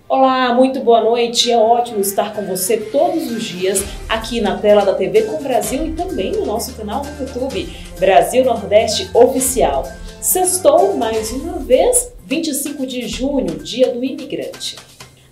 Olá, muito boa noite. É ótimo estar com você todos os dias aqui na tela da TV Com Brasil e também no nosso canal no YouTube, Brasil Nordeste Oficial. Sextou mais uma vez, 25 de junho, Dia do Imigrante.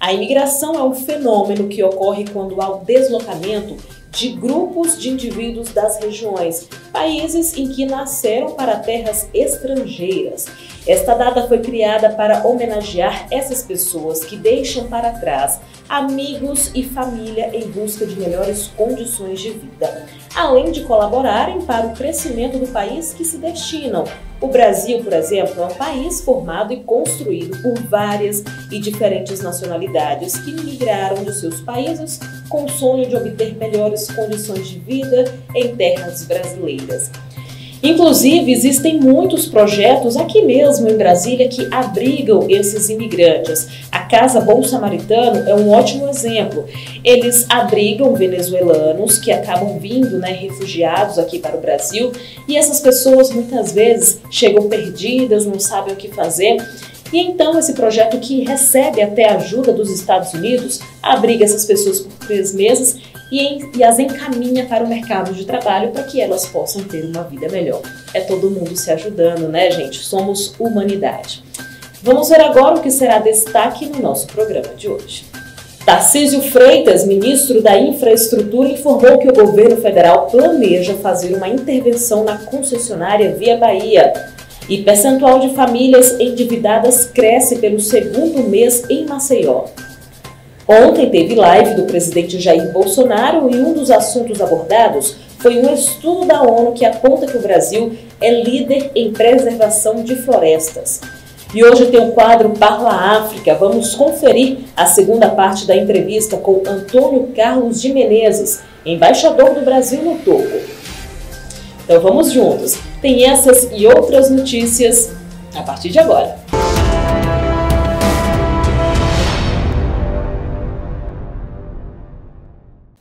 A imigração é um fenômeno que ocorre quando há o deslocamento de grupos de indivíduos das regiões, países em que nasceram para terras estrangeiras. Esta data foi criada para homenagear essas pessoas que deixam para trás amigos e família em busca de melhores condições de vida, além de colaborarem para o crescimento do país que se destinam. O Brasil, por exemplo, é um país formado e construído por várias e diferentes nacionalidades que migraram de seus países com o sonho de obter melhores condições de vida em terras brasileiras. Inclusive, existem muitos projetos aqui mesmo em Brasília que abrigam esses imigrantes. A Casa Bom Samaritano é um ótimo exemplo. Eles abrigam venezuelanos que acabam vindo, refugiados aqui para o Brasil, e essas pessoas muitas vezes chegam perdidas, não sabem o que fazer. E então esse projeto, que recebe até ajuda dos Estados Unidos, abriga essas pessoas por 3 meses e as encaminha para o mercado de trabalho para que elas possam ter uma vida melhor. É todo mundo se ajudando, né, gente? Somos humanidade. Vamos ver agora o que será destaque no nosso programa de hoje. Tarcísio Freitas, ministro da Infraestrutura, informou que o governo federal planeja fazer uma intervenção na concessionária Via Bahia. E percentual de famílias endividadas cresce pelo 2º mês em Maceió. Ontem teve live do presidente Jair Bolsonaro e um dos assuntos abordados foi um estudo da ONU que aponta que o Brasil é líder em preservação de florestas. E hoje tem o quadro Parla África. Vamos conferir a segunda parte da entrevista com Antônio Carlos de Menezes, embaixador do Brasil no Togo. Então vamos juntos. Tem essas e outras notícias a partir de agora.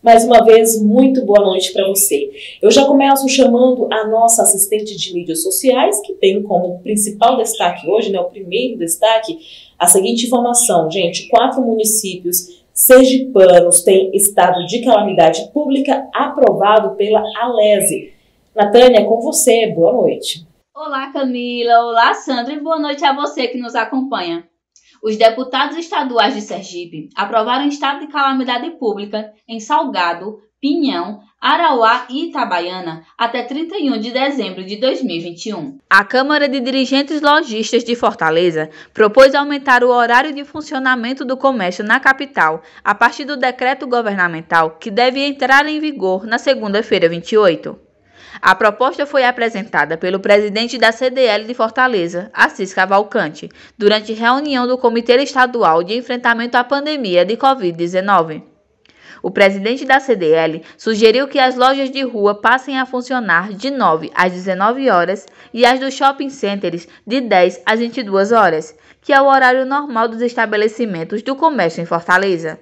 Mais uma vez, muito boa noite para você. Eu já começo chamando a nossa assistente de mídias sociais, que tem como principal destaque hoje, o primeiro destaque, a seguinte informação. Gente, 4 municípios sergipanos têm estado de calamidade pública aprovado pela Alese. Natânia, com você, boa noite. Olá, Camila, olá, Sandra, e boa noite a você que nos acompanha. Os deputados estaduais de Sergipe aprovaram estado de calamidade pública em Salgado, Pinhão, Arauá e Itabaiana até 31 de dezembro de 2021. A Câmara de Dirigentes Lojistas de Fortaleza propôs aumentar o horário de funcionamento do comércio na capital a partir do decreto governamental que deve entrar em vigor na segunda-feira 28. A proposta foi apresentada pelo presidente da CDL de Fortaleza, Assis Cavalcante, durante reunião do Comitê Estadual de Enfrentamento à Pandemia de Covid-19. O presidente da CDL sugeriu que as lojas de rua passem a funcionar de 9 às 19 horas e as dos shopping centers de 10 às 22 horas, que é o horário normal dos estabelecimentos do comércio em Fortaleza.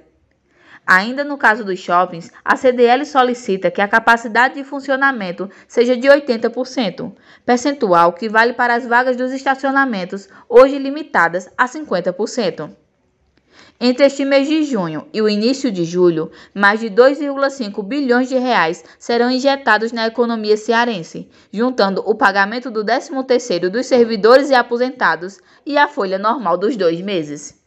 Ainda no caso dos shoppings, a CDL solicita que a capacidade de funcionamento seja de 80%, percentual que vale para as vagas dos estacionamentos, hoje limitadas a 50%. Entre este mês de junho e o início de julho, mais de 2,5 bilhões de reais serão injetados na economia cearense, juntando o pagamento do 13º dos servidores e aposentados e a folha normal dos 2 meses.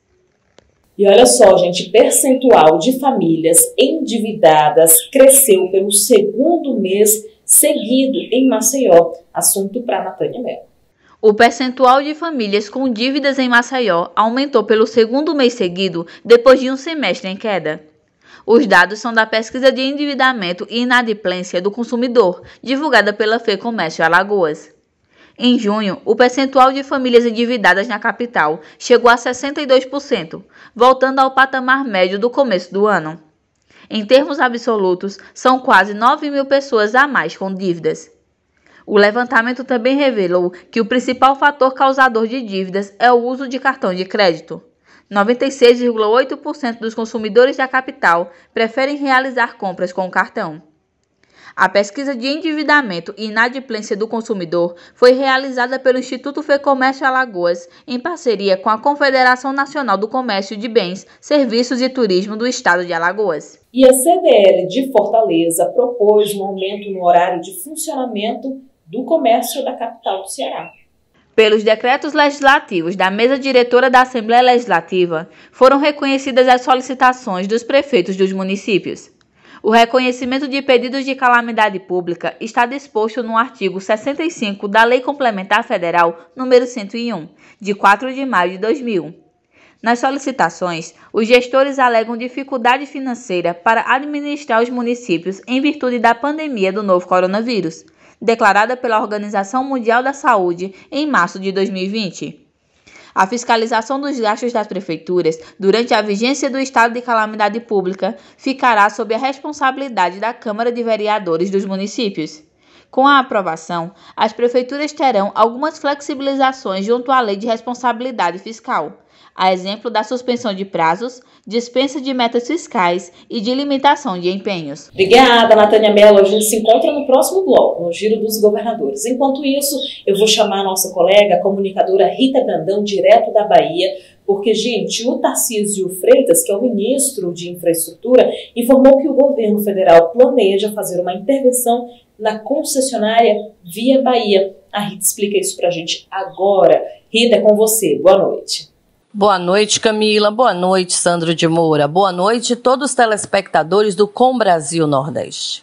E olha só, gente, percentual de famílias endividadas cresceu pelo 2º mês seguido em Maceió. Assunto para Natânia Mello. O percentual de famílias com dívidas em Maceió aumentou pelo 2º mês seguido depois de um semestre em queda. Os dados são da pesquisa de endividamento e inadimplência do consumidor, divulgada pela FEComércio Alagoas. Em junho, o percentual de famílias endividadas na capital chegou a 62%, voltando ao patamar médio do começo do ano. Em termos absolutos, são quase 9 mil pessoas a mais com dívidas. O levantamento também revelou que o principal fator causador de dívidas é o uso de cartão de crédito. 96,8% dos consumidores da capital preferem realizar compras com o cartão. A pesquisa de endividamento e inadimplência do consumidor foi realizada pelo Instituto FEComércio Alagoas, em parceria com a Confederação Nacional do Comércio de Bens, Serviços e Turismo do Estado de Alagoas. E a CDL de Fortaleza propôs um aumento no horário de funcionamento do comércio da capital do Ceará. Pelos decretos legislativos da mesa diretora da Assembleia Legislativa, foram reconhecidas as solicitações dos prefeitos dos municípios. O reconhecimento de pedidos de calamidade pública está disposto no artigo 65 da Lei Complementar Federal nº 101, de 4 de maio de 2000. Nas solicitações, os gestores alegam dificuldade financeira para administrar os municípios em virtude da pandemia do novo coronavírus, declarada pela Organização Mundial da Saúde em março de 2020. A fiscalização dos gastos das prefeituras durante a vigência do estado de calamidade pública ficará sob a responsabilidade da Câmara de Vereadores dos municípios. Com a aprovação, as prefeituras terão algumas flexibilizações junto à Lei de Responsabilidade Fiscal, a exemplo da suspensão de prazos, dispensa de metas fiscais e de limitação de empenhos. Obrigada, Natânia Mello. A gente se encontra no próximo bloco, no Giro dos Governadores. Enquanto isso, eu vou chamar a nossa colega, a comunicadora Rita Brandão, direto da Bahia, porque, gente, o Tarcísio Freitas, que é o ministro de Infraestrutura, informou que o governo federal planeja fazer uma intervenção na concessionária Via Bahia. A Rita explica isso pra gente agora. Rita, é com você. Boa noite. Boa noite, Camila. Boa noite, Sandro de Moura. Boa noite a todos os telespectadores do Com Brasil Nordeste.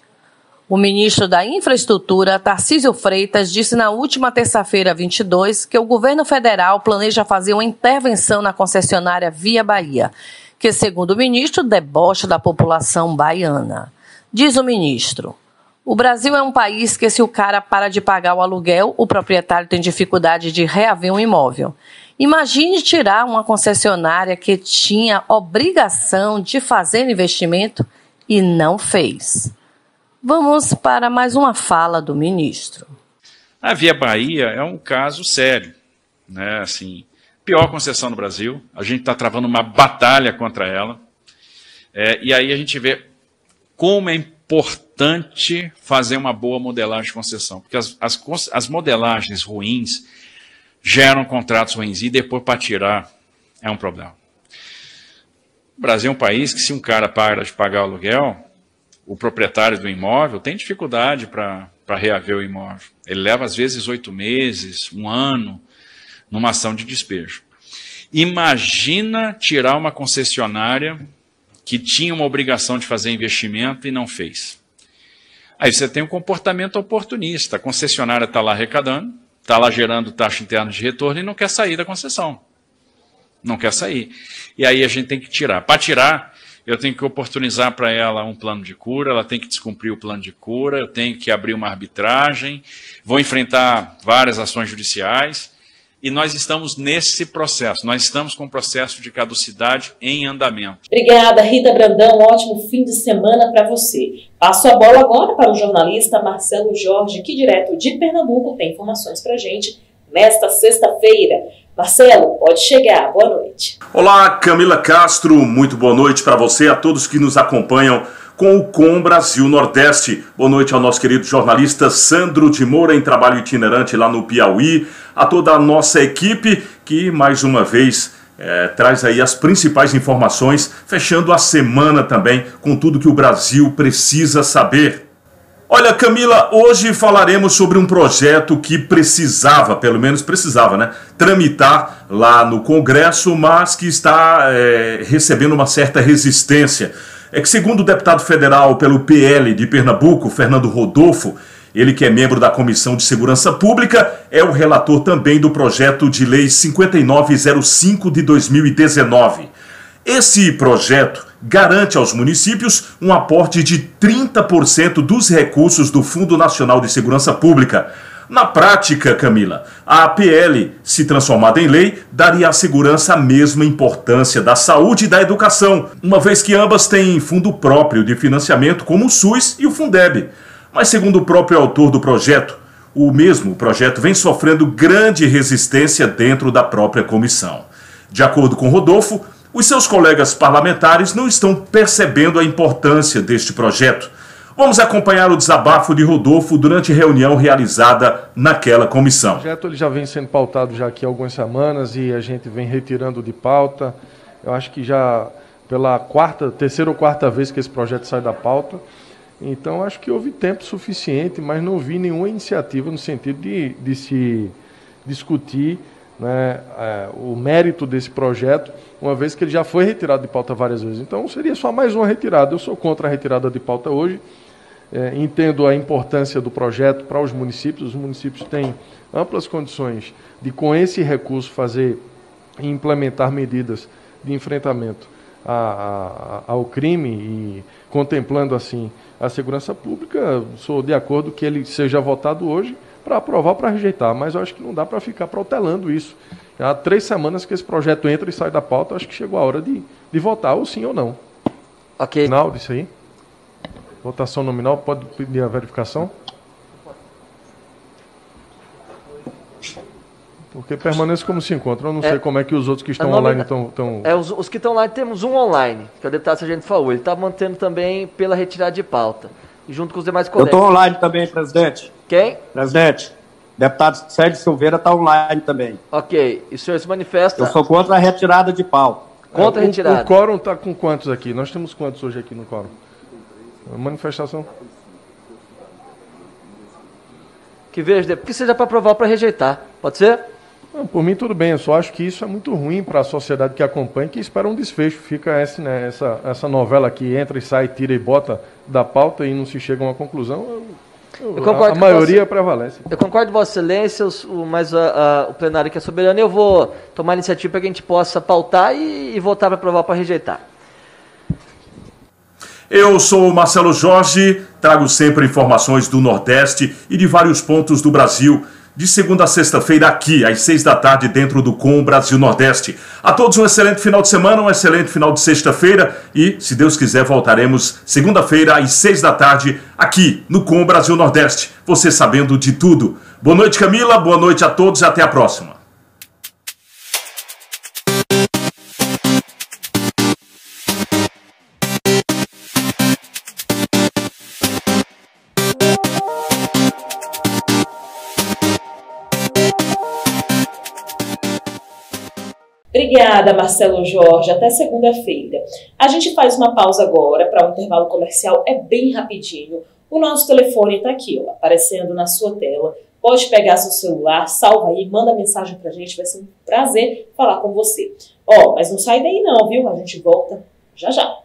O ministro da Infraestrutura, Tarcísio Freitas, disse na última terça-feira, 22, que o governo federal planeja fazer uma intervenção na concessionária Via Bahia, que, segundo o ministro, debocha da população baiana. Diz o ministro: o Brasil é um país que, se o cara para de pagar o aluguel, o proprietário tem dificuldade de reaver um imóvel. Imagine tirar uma concessionária que tinha obrigação de fazer investimento e não fez. Vamos para mais uma fala do ministro. A Via Bahia é um caso sério, né? Assim, pior concessão no Brasil. A gente está travando uma batalha contra ela. E aí a gente vê como é importante fazer uma boa modelagem de concessão, porque as modelagens ruins geram contratos ruins e depois para tirar é um problema. O Brasil é um país que, se um cara para de pagar o aluguel, o proprietário do imóvel tem dificuldade para reaver o imóvel. Ele leva às vezes 8 meses, 1 ano, numa ação de despejo. Imagina tirar uma concessionária que tinha uma obrigação de fazer investimento e não fez. Aí você tem um comportamento oportunista. A concessionária está lá arrecadando, está lá gerando taxa interna de retorno e não quer sair da concessão. Não quer sair. E aí a gente tem que tirar. Para tirar, eu tenho que oportunizar para ela um plano de cura, ela tem que descumprir o plano de cura, eu tenho que abrir uma arbitragem, vou enfrentar várias ações judiciais, e nós estamos nesse processo, nós estamos com o processo de caducidade em andamento. Obrigada, Rita Brandão, ótimo fim de semana para você. Passo a bola agora para o jornalista Marcelo Jorge, que direto de Pernambuco tem informações para a gente nesta sexta-feira. Marcelo, pode chegar, boa noite. Olá, Camila Castro, muito boa noite para você, a todos que nos acompanham com o Com Brasil Nordeste. Boa noite ao nosso querido jornalista Sandro de Moura, em trabalho itinerante lá no Piauí, a toda a nossa equipe que, mais uma vez, traz aí as principais informações, fechando a semana também com tudo que o Brasil precisa saber. Olha, Camila, hoje falaremos sobre um projeto que precisava, pelo menos precisava, né, tramitar lá no Congresso, mas que está recebendo uma certa resistência. É que, segundo o deputado federal pelo PL de Pernambuco, Fernando Rodolfo, ele que é membro da Comissão de Segurança Pública, é o relator também do projeto de lei 5905 de 2019. Esse projeto, garante aos municípios um aporte de 30% dos recursos do Fundo Nacional de Segurança Pública. Na prática, Camila, a APL, se transformada em lei, daria à segurança a mesma importância da saúde e da educação, uma vez que ambas têm fundo próprio de financiamento, como o SUS e o Fundeb. Mas, segundo o próprio autor do projeto, o mesmo projeto vem sofrendo grande resistência dentro da própria comissão. De acordo com Rodolfo, os seus colegas parlamentares não estão percebendo a importância deste projeto. Vamos acompanhar o desabafo de Rodolfo durante reunião realizada naquela comissão. O projeto ele já vem sendo pautado já aqui há algumas semanas e a gente vem retirando de pauta. Eu acho que já pela terceira ou quarta vez que esse projeto sai da pauta. Então acho que houve tempo suficiente, mas não vi nenhuma iniciativa no sentido de se discutir, né, o mérito desse projeto, uma vez que ele já foi retirado de pauta várias vezes. Então seria só mais uma retirada. Eu sou contra a retirada de pauta hoje. Entendo a importância do projeto para os municípios. Os municípios têm amplas condições de, com esse recurso, fazer e implementar medidas de enfrentamento ao crime e contemplando assim a segurança pública. Sou de acordo que ele seja votado hoje para aprovar ou para rejeitar, mas eu acho que não dá para ficar protelando isso. Já há 3 semanas que esse projeto entra e sai da pauta, acho que chegou a hora de votar ou sim ou não. Ok. Final disso aí. Votação nominal, pode pedir a verificação? Porque permanece como se encontra. Eu não sei como é que os outros que estão online estão... Os que estão online, temos um online, que é o deputado Sargento falou. Ele está mantendo também pela retirada de pauta. E junto com os demais colegas. Eu estou online também, presidente. Quem? Presidente. Deputado Sérgio Silveira está online também. Ok. E o senhor se manifesta... Eu sou contra a retirada de pauta. Contra a retirada. O quórum está com quantos aqui? Nós temos quantos hoje aqui no quórum? Manifestação. Que veja, porque seja para aprovar ou para rejeitar. Pode ser? Não, por mim tudo bem, eu só acho que isso é muito ruim para a sociedade que acompanha e que espera um desfecho. Fica essa novela que entra e sai, tira e bota da pauta e não se chega a uma conclusão. A maioria prevalece. Eu concordo, Vossa Excelência, mas o plenário que é soberano, eu vou tomar iniciativa para que a gente possa pautar e votar para aprovar ou para rejeitar. Eu sou o Marcelo Jorge, trago sempre informações do Nordeste e de vários pontos do Brasil, de segunda a sexta-feira aqui, às 6 da tarde, dentro do Com Brasil Nordeste. A todos um excelente final de semana, um excelente final de sexta-feira e, se Deus quiser, voltaremos segunda-feira às 6 da tarde aqui no Com Brasil Nordeste, você sabendo de tudo. Boa noite, Camila, boa noite a todos e até a próxima. Obrigada, Marcelo Jorge. Até segunda-feira. A gente faz uma pausa agora para um intervalo comercial. É bem rapidinho. O nosso telefone está aqui, ó, aparecendo na sua tela. Pode pegar seu celular, salva aí, manda mensagem para a gente. Vai ser um prazer falar com você. Ó, mas não sai daí não, viu? A gente volta já já.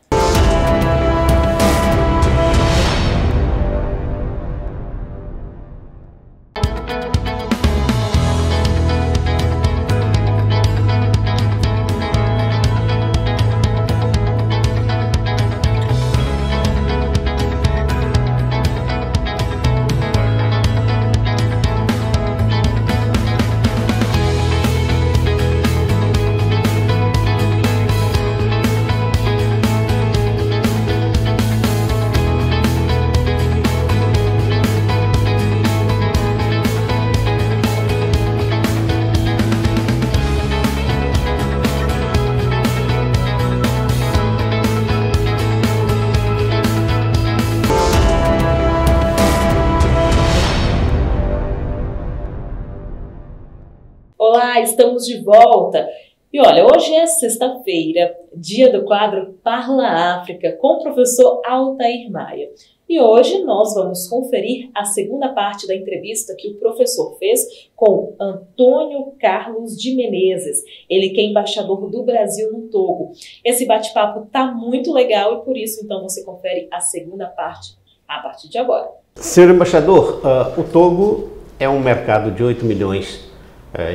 Olá, estamos de volta. E olha, hoje é sexta-feira, dia do quadro Parla África, com o professor Altair Maia. E hoje nós vamos conferir a segunda parte da entrevista que o professor fez com Antônio Carlos de Menezes, ele que é embaixador do Brasil no Togo. Esse bate-papo tá muito legal e por isso então você confere a segunda parte a partir de agora. Senhor embaixador, o Togo é um mercado de 8 milhões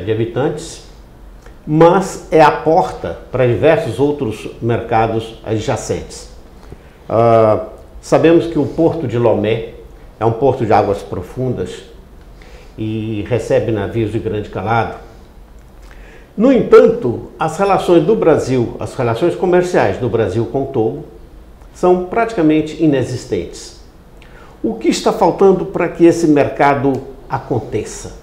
de habitantes, mas é a porta para diversos outros mercados adjacentes. Sabemos que o Porto de Lomé é um porto de águas profundas e recebe navios de grande calado. No entanto, as relações do Brasil, as relações comerciais do Brasil com o Togo são praticamente inexistentes. O que está faltando para que esse mercado aconteça?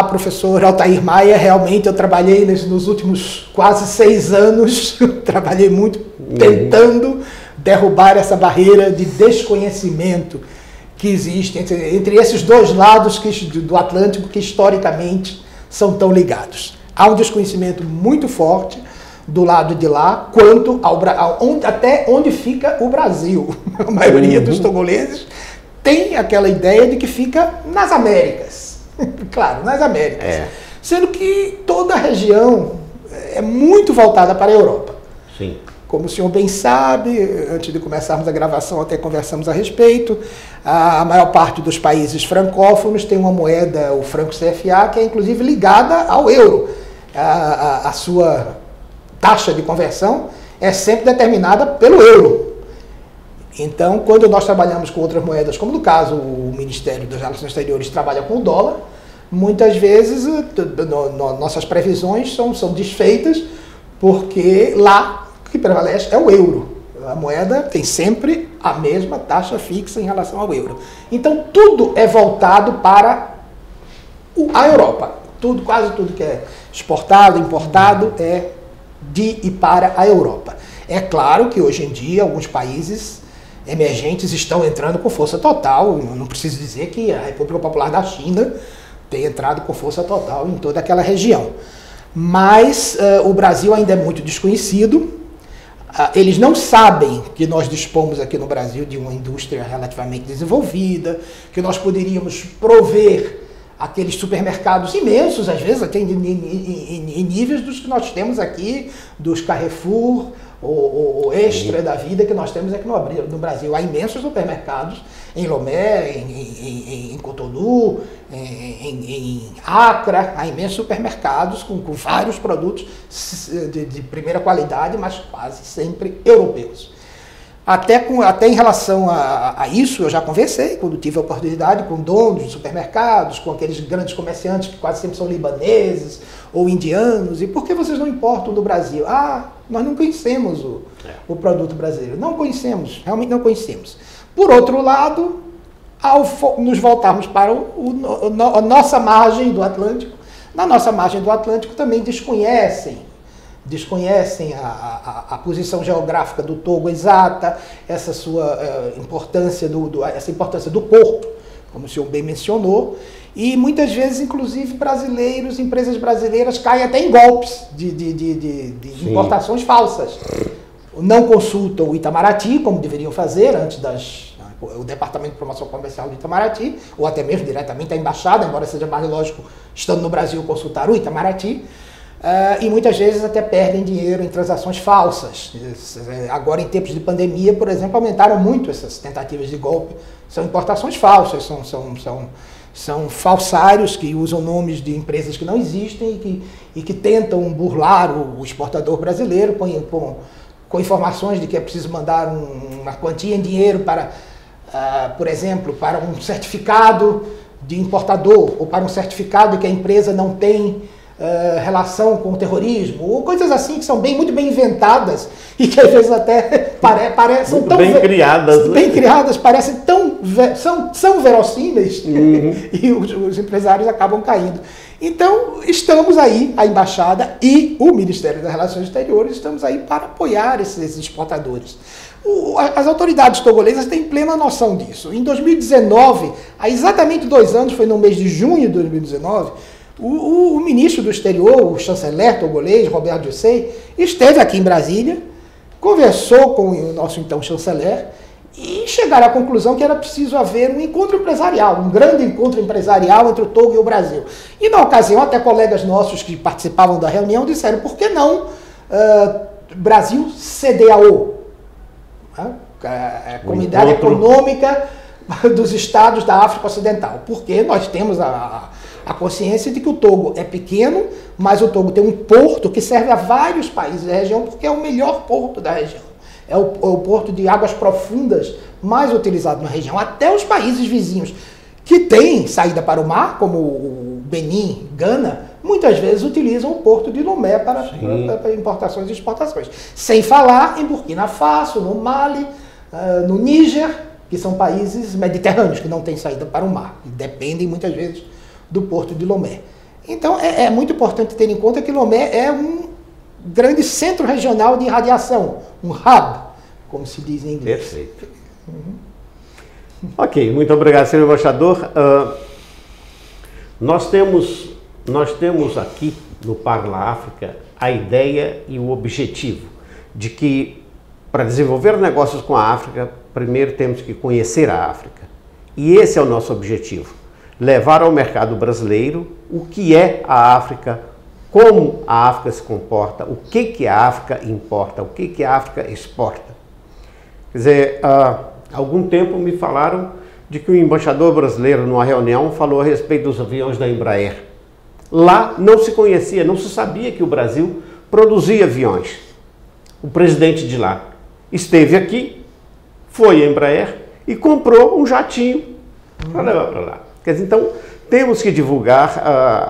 Professor Altair Maia, realmente eu trabalhei nos últimos quase 6 anos, trabalhei muito tentando derrubar essa barreira de desconhecimento que existe entre esses dois lados do Atlântico que historicamente são tão ligados. Há um desconhecimento muito forte do lado de lá quanto até onde fica o Brasil. A maioria dos togoleses tem aquela ideia de que fica nas Américas. Claro, nas Américas. Sendo que toda a região é muito voltada para a Europa. Sim. Como o senhor bem sabe, antes de começarmos a gravação até conversamos a respeito, a maior parte dos países francófonos tem uma moeda, o franco CFA, que é inclusive ligada ao euro. A sua taxa de conversão é sempre determinada pelo euro. Então, quando nós trabalhamos com outras moedas, como no caso o Ministério das Relações Exteriores trabalha com o dólar, muitas vezes nossas previsões são desfeitas porque lá o que prevalece é o euro. A moeda tem sempre a mesma taxa fixa em relação ao euro. Então, tudo é voltado para a Europa. Quase tudo que é exportado, importado é de e para a Europa. É claro que hoje em dia alguns países emergentes estão entrando com força total. Eu não preciso dizer que a República Popular da China tem entrado com força total em toda aquela região. Mas o Brasil ainda é muito desconhecido. Eles não sabem que nós dispomos aqui no Brasil de uma indústria relativamente desenvolvida, que nós poderíamos prover aqueles supermercados imensos, às vezes até em níveis dos que nós temos aqui, dos Carrefour, o Extra da vida que nós temos aqui no Brasil. Há imensos supermercados em Lomé, em Cotonou, em Accra, há imensos supermercados com vários produtos de primeira qualidade, mas quase sempre europeus. Até em relação a isso, eu já conversei, quando tive a oportunidade, com donos de supermercados, com aqueles grandes comerciantes que quase sempre são libaneses ou indianos. E por que vocês não importam do Brasil? Nós não conhecemos o produto brasileiro. Não conhecemos, realmente não conhecemos. Por outro lado, ao nos voltarmos para a nossa margem do Atlântico, na nossa margem do Atlântico também desconhecem a posição geográfica do Togo exata, essa sua importância essa importância do porto, como o senhor bem mencionou, e muitas vezes, inclusive, empresas brasileiras caem até em golpes de importações falsas. Não consultam o Itamaraty, como deveriam fazer antes o Departamento de Promoção Comercial do Itamaraty, ou até mesmo diretamente a embaixada, embora seja mais lógico, estando no Brasil, consultar o Itamaraty. E muitas vezes até perdem dinheiro em transações falsas. Agora, em tempos de pandemia, por exemplo, aumentaram muito essas tentativas de golpe. São importações falsas, são falsários que usam nomes de empresas que não existem e que tentam burlar o exportador brasileiro, com informações de que é preciso mandar uma quantia em dinheiro para, por exemplo, para um certificado de importador ou para um certificado de que a empresa não tem relação com o terrorismo, ou coisas assim que são muito bem inventadas e que às vezes até parecem tão bem criadas, bem criadas, parecem são verossímeis, e os empresários acabam caindo. Então estamos aí, a embaixada e o Ministério das Relações Exteriores, estamos aí para apoiar esses exportadores. As autoridades togolesas têm plena noção disso. Em 2019, há exatamente 2 anos, foi no mês de junho de 2019, o ministro do exterior, o chanceler togolês, Roberto Jussei, esteve aqui em Brasília, conversou com o nosso então chanceler e chegaram à conclusão que era preciso haver um encontro empresarial, um grande encontro empresarial entre o Togo e o Brasil. E na ocasião, até colegas nossos que participavam da reunião disseram, por que não Brasil CDAO? Comunidade Econômica dos Estados da África Ocidental, porque nós temos a consciência de que o Togo é pequeno, mas o Togo tem um porto que serve a vários países da região, porque é o melhor porto da região. É o porto de águas profundas mais utilizado na região. Até os países vizinhos que têm saída para o mar, como o Benin, Gana, muitas vezes utilizam o porto de Lomé para importações e exportações. Sem falar em Burkina Faso, no Mali, no Níger, que são países mediterrâneos, que não têm saída para o mar, e dependem muitas vezes do porto de Lomé. Então é muito importante ter em conta que Lomé é um grande centro regional de irradiação, um hub, como se diz em inglês. Perfeito. Ok, muito obrigado, senhor embaixador. Nós temos aqui no Parla África a ideia e o objetivo de que, para desenvolver negócios com a África, primeiro temos que conhecer a África. E esse é o nosso objetivo, levar ao mercado brasileiro o que é a África, como a África se comporta, o que a África importa, o que a África exporta. Quer dizer, há algum tempo me falaram de que o embaixador brasileiro, numa reunião, falou a respeito dos aviões da Embraer. Lá não se conhecia, não se sabia que o Brasil produzia aviões. O presidente de lá esteve aqui, foi à Embraer e comprou um jatinho para levar para lá. Quer dizer, então, temos que divulgar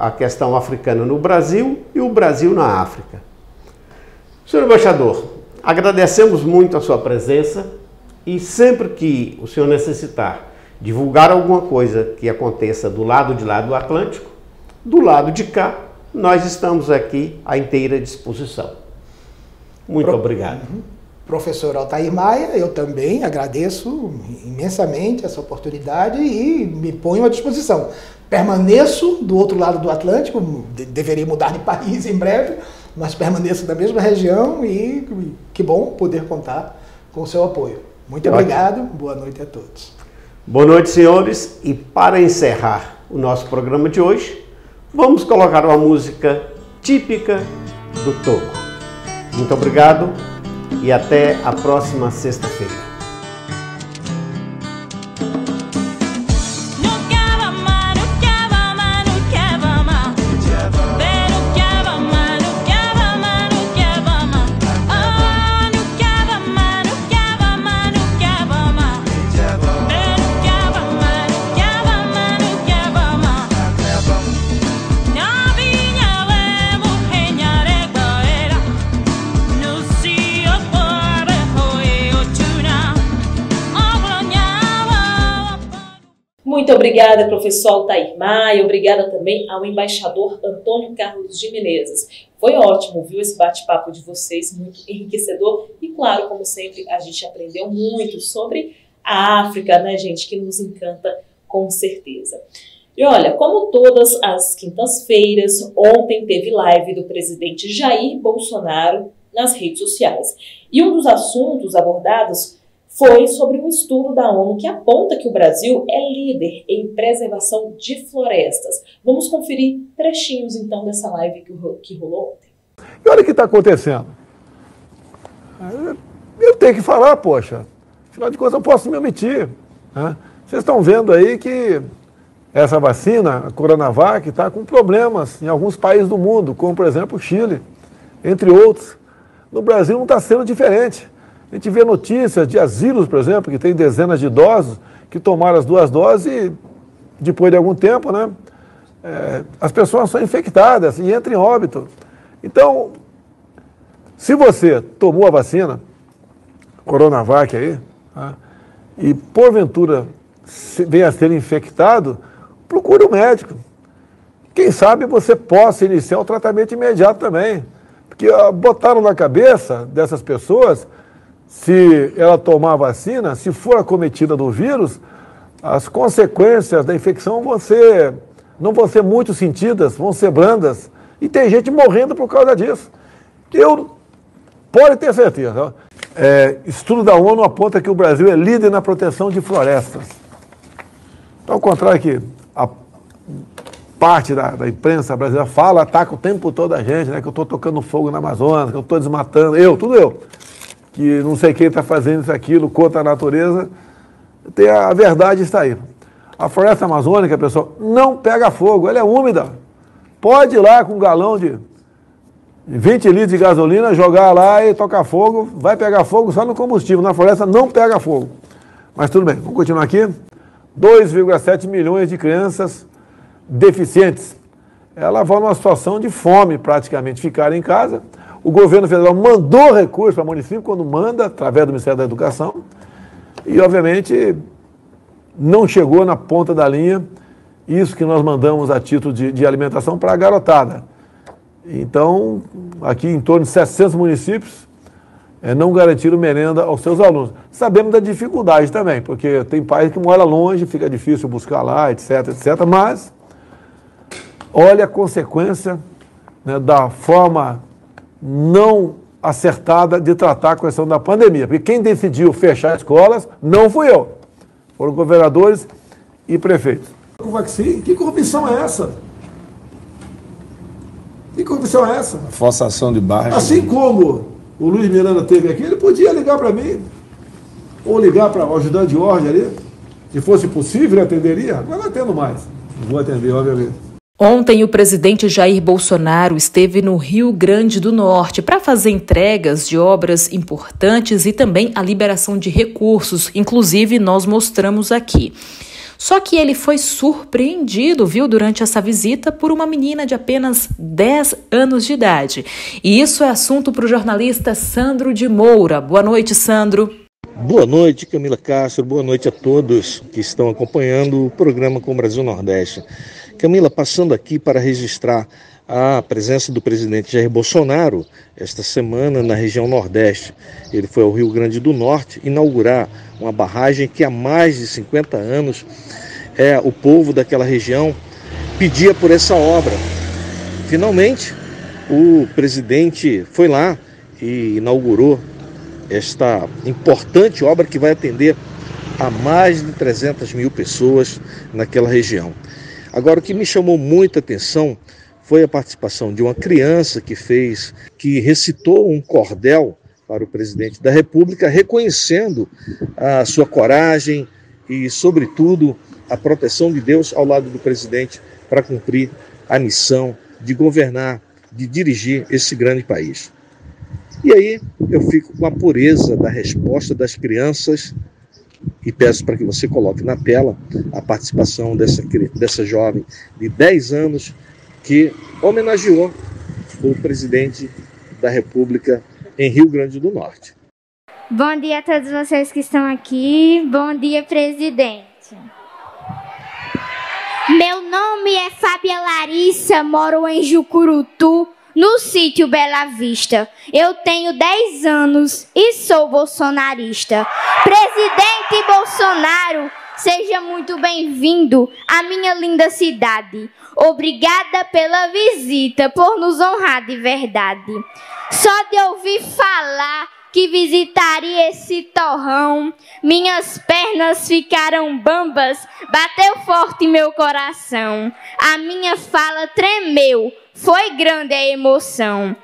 a questão africana no Brasil e o Brasil na África. Senhor embaixador, agradecemos muito a sua presença e sempre que o senhor necessitar divulgar alguma coisa que aconteça do lado de lá do Atlântico, do lado de cá, nós estamos aqui à inteira disposição. Muito obrigado. Professor Altair Maia, eu também agradeço imensamente essa oportunidade e me ponho à disposição. Permaneço do outro lado do Atlântico, deveria mudar de país em breve, mas permaneço na mesma região e que bom poder contar com o seu apoio. Muito obrigado, boa noite a todos. Boa noite, senhores, e para encerrar o nosso programa de hoje, vamos colocar uma música típica do Togo. Muito obrigado e até a próxima sexta-feira. Muito obrigada, professor Altair Maia, obrigada também ao embaixador Antônio Carlos de Menezes. Foi ótimo, viu, esse bate-papo de vocês, muito enriquecedor e, claro, como sempre, a gente aprendeu muito sobre a África, né, gente, que nos encanta com certeza. E olha, como todas as quintas-feiras, ontem teve live do presidente Jair Bolsonaro nas redes sociais. E um dos assuntos abordados foi sobre um estudo da ONU que aponta que o Brasil é líder em preservação de florestas. Vamos conferir trechinhos, então, dessa live que rolou ontem. E olha o que está acontecendo. Eu tenho que falar, poxa. Afinal de contas, eu posso me omitir. Né? Vocês estão vendo aí que essa vacina, a Coronavac, está com problemas em alguns países do mundo, como, por exemplo, o Chile, entre outros. No Brasil não está sendo diferente. A gente vê notícias de asilos, por exemplo, que tem dezenas de idosos que tomaram as 2 doses e, depois de algum tempo, né, as pessoas são infectadas e entram em óbito. Então, se você tomou a vacina, Coronavac aí, tá, e porventura venha a ser infectado, procure um médico. Quem sabe você possa iniciar o tratamento imediato também. Porque botaram na cabeça dessas pessoas, se ela tomar a vacina, se for acometida do vírus, as consequências da infecção não vão ser muito sentidas, vão ser brandas. E tem gente morrendo por causa disso. Pode ter certeza. Estudo da ONU aponta que o Brasil é líder na proteção de florestas. Ao contrário que a parte da imprensa brasileira ataca o tempo todo a gente, né, que eu estou tocando fogo na Amazônia, que eu estou desmatando, tudo eu. Que não sei quem está fazendo isso, aquilo, contra a natureza, a verdade está aí. A floresta amazônica, pessoal, não pega fogo, ela é úmida. Pode ir lá com um galão de 20 litros de gasolina, jogar lá e tocar fogo, vai pegar fogo só no combustível. Na floresta não pega fogo. Mas tudo bem, vamos continuar aqui. 2,7 milhões de crianças deficientes. Elas vão numa situação de fome, praticamente, ficarem em casa. O governo federal mandou recursos para o município, quando manda, através do Ministério da Educação. E, obviamente, não chegou na ponta da linha isso que nós mandamos a título de alimentação para a garotada. Então, aqui em torno de 700 municípios não garantiram merenda aos seus alunos. Sabemos da dificuldade também, porque tem pais que moram longe, fica difícil buscar lá, etc, etc. Mas, olha a consequência, né, da forma não acertada de tratar a questão da pandemia. Porque quem decidiu fechar escolas não fui eu. Foram governadores e prefeitos. O vaccine, que corrupção é essa? Que corrupção é essa? Forçação de barra. Assim como o Luiz Miranda teve aqui, ele podia ligar para mim, ou ligar para o ajudante de ordem ali. Se fosse possível, ele atenderia. Agora não atendo mais. Não vou atender, obviamente. Ontem, o presidente Jair Bolsonaro esteve no Rio Grande do Norte para fazer entregas de obras importantes e também a liberação de recursos. Inclusive, nós mostramos aqui. Só que ele foi surpreendido, viu, durante essa visita por uma menina de apenas 10 anos de idade. E isso é assunto para o jornalista Sandro de Moura. Boa noite, Sandro. Boa noite, Camila Castro. Boa noite a todos que estão acompanhando o programa Com o Brasil Nordeste. Camila, passando aqui para registrar a presença do presidente Jair Bolsonaro esta semana na região Nordeste. Ele foi ao Rio Grande do Norte inaugurar uma barragem que há mais de 50 anos o povo daquela região pedia por essa obra. Finalmente, o presidente foi lá e inaugurou esta importante obra que vai atender a mais de 300 mil pessoas naquela região. Agora, o que me chamou muita atenção foi a participação de uma criança que recitou um cordel para o presidente da República, reconhecendo a sua coragem e, sobretudo, a proteção de Deus ao lado do presidente para cumprir a missão de governar, de dirigir esse grande país. E aí eu fico com a pureza da resposta das crianças e peço para que você coloque na tela a participação dessa jovem de 10 anos que homenageou o presidente da República em Rio Grande do Norte. Bom dia a todos vocês que estão aqui. Bom dia, presidente. Meu nome é Fábia Larissa, moro em Jucurutu, no sítio Bela Vista. Eu tenho 10 anos e sou bolsonarista. Presidente Bolsonaro, seja muito bem-vindo à minha linda cidade. Obrigada pela visita, por nos honrar de verdade. Só de ouvir falar que visitaria esse torrão, minhas pernas ficaram bambas, bateu forte meu coração. A minha fala tremeu, foi grande a emoção.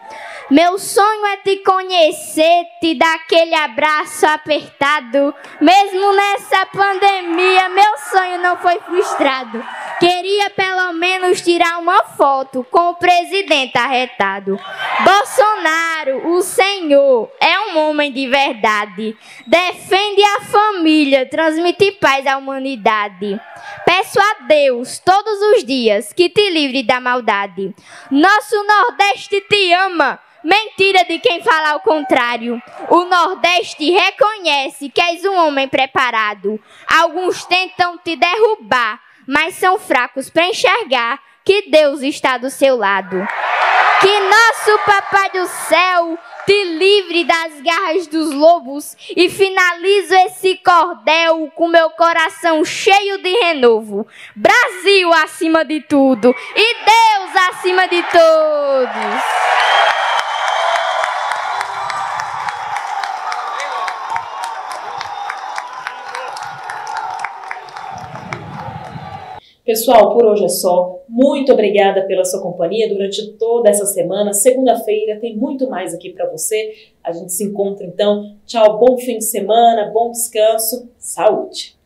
Meu sonho é te conhecer, te dar aquele abraço apertado. Mesmo nessa pandemia, meu sonho não foi frustrado. Queria pelo menos tirar uma foto com o presidente arretado. Bolsonaro, o senhor, é um homem de verdade. Defende a família, transmite paz à humanidade. Peço a Deus todos os dias que te livre da maldade. Nosso Nordeste te ama. Mentira de quem fala ao contrário. O Nordeste reconhece que és um homem preparado. Alguns tentam te derrubar, mas são fracos para enxergar que Deus está do seu lado. Que nosso Papai do Céu te livre das garras dos lobos e finalizo esse cordel com meu coração cheio de renovo. Brasil acima de tudo e Deus acima de todos. Pessoal, por hoje é só. Muito obrigada pela sua companhia durante toda essa semana. Segunda-feira tem muito mais aqui para você. A gente se encontra então. Tchau, bom fim de semana, bom descanso, saúde!